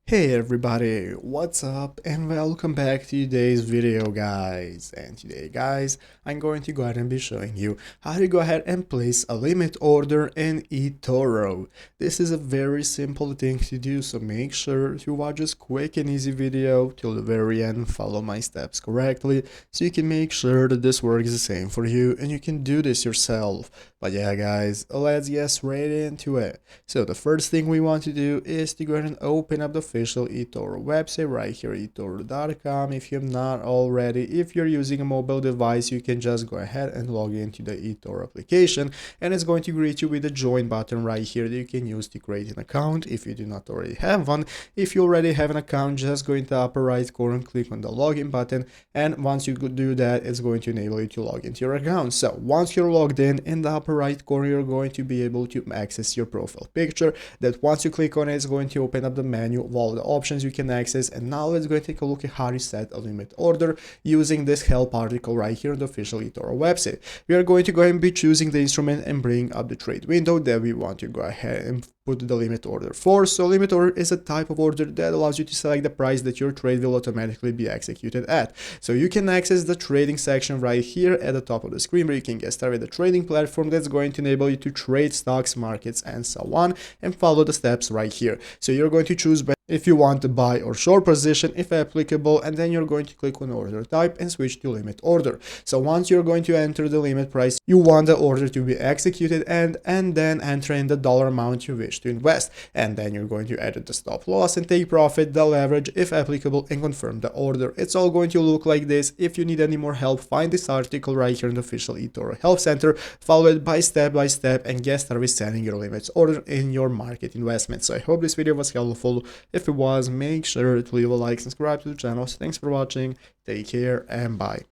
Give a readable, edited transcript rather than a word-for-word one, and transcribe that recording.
Hey everybody, what's up and welcome back to today's video guys. And today guys, I'm going to go ahead and be showing you how to go ahead and place a limit order in eToro. This is a very simple thing to do, so make sure to watch this quick and easy video till the very end, follow my steps correctly so you can make sure that this works the same for you and you can do this yourself. But yeah guys, let's get straight into it. So the first thing we want to do is to go ahead and open up the official eToro website right here, eToro.com. If you're not already, if you're using a mobile device, you can just go ahead and log into the eToro application, and it's going to greet you with the join button right here that you can use to create an account if you do not already have one. If you already have an account, just go into the upper right corner and click on the login button, and once you do that, it's going to enable you to log into your account. So once you're logged in the upper right corner, you're going to be able to access your profile picture. That once you click on it, it's going to open up the menu of all the options you can access. And now let's go and take a look at how to set a limit order using this help article right here on the official eToro website. We are going to go ahead and be choosing the instrument and bring up the trade window that we want to go ahead and put the limit order for. So limit order is a type of order that allows you to select the price that your trade will automatically be executed at. So you can access the trading section right here at the top of the screen, where you can get started with the trading platform that's going to enable you to trade stocks, markets, and so on, and follow the steps right here. So you're going to choose if you want to buy or short position if applicable, and then you're going to click on order type and switch to limit order. So once you're going to enter the limit price you want the order to be executed and then enter in the dollar amount you wish to invest, and then you're going to edit the stop loss and take profit, the leverage if applicable, and confirm the order. It's all going to look like this. If you need any more help, find this article right here in the official eToro help center, follow it by step and get started with setting your limits order in your market investment. So I hope this video was helpful. If it was, make sure to leave a like, subscribe to the channel. So thanks for watching, take care, and bye.